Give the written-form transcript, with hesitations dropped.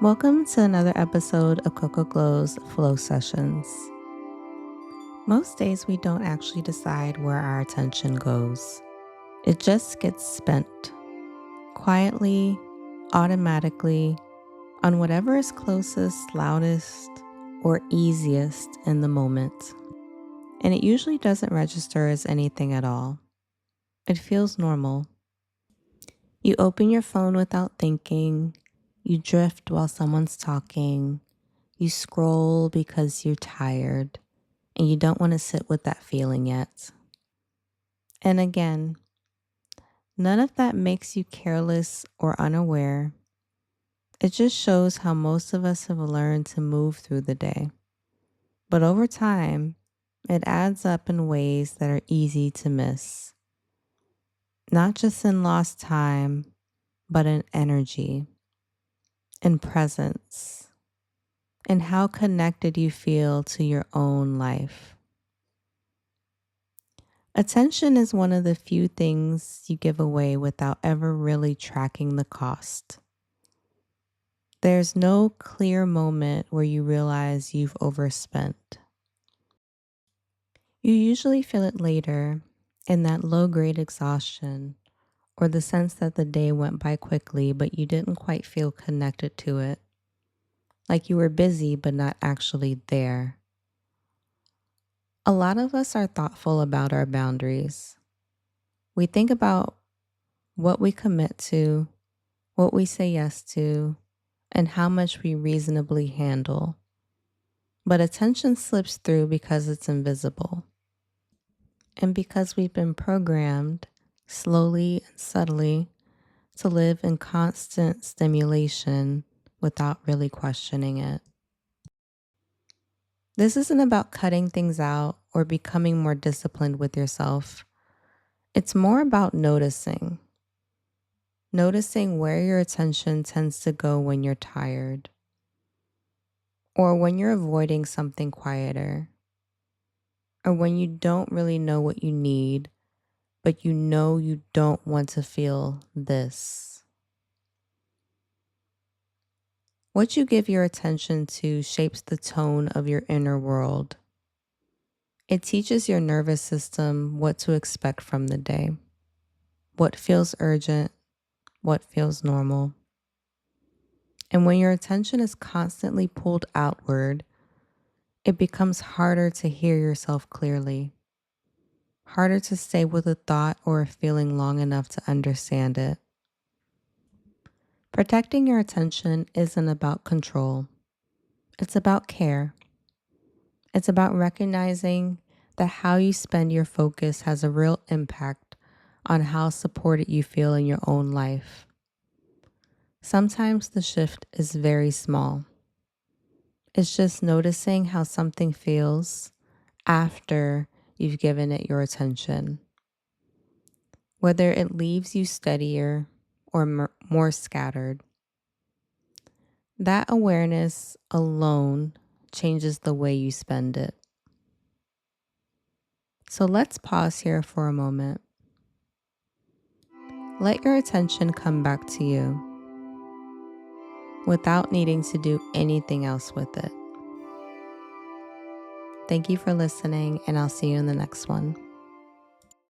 Welcome to another episode of Coco Glow's Flow Sessions. Most days we don't actually decide where our attention goes. It just gets spent, quietly, automatically, on whatever is closest, loudest, or easiest in the moment. And it usually doesn't register as anything at all. It feels normal. You open your phone without thinking. You drift while someone's talking. You scroll because you're tired and you don't want to sit with that feeling yet. And again, none of that makes you careless or unaware. It just shows how most of us have learned to move through the day. But over time, it adds up in ways that are easy to miss. Not just in lost time, but in energy, in presence, and how connected you feel to your own life. Attention is one of the few things you give away without ever really tracking the cost. There's no clear moment where you realize you've overspent. You usually feel it later in that low-grade exhaustion or the sense that the day went by quickly but you didn't quite feel connected to it. Like you were busy but not actually there. A lot of us are thoughtful about our boundaries. We think about what we commit to, what we say yes to, and how much we reasonably handle. But attention slips through because it's invisible. And because we've been programmed, slowly and subtly, to live in constant stimulation without really questioning it. This isn't about cutting things out or becoming more disciplined with yourself. It's more about noticing. Noticing where your attention tends to go when you're tired, or when you're avoiding something quieter, or when you don't really know what you need, but you know you don't want to feel this. What you give your attention to shapes the tone of your inner world. It teaches your nervous system what to expect from the day, what feels urgent, what feels normal. And when your attention is constantly pulled outward, it becomes harder to hear yourself clearly, harder to stay with a thought or a feeling long enough to understand it. Protecting your attention isn't about control. It's about care. It's about recognizing that how you spend your focus has a real impact on how supported you feel in your own life. Sometimes the shift is very small. It's just noticing how something feels after you've given it your attention. Whether it leaves you steadier or more scattered. That awareness alone changes the way you spend it. So let's pause here for a moment. Let your attention come back to you without needing to do anything else with it. Thank you for listening, and I'll see you in the next one.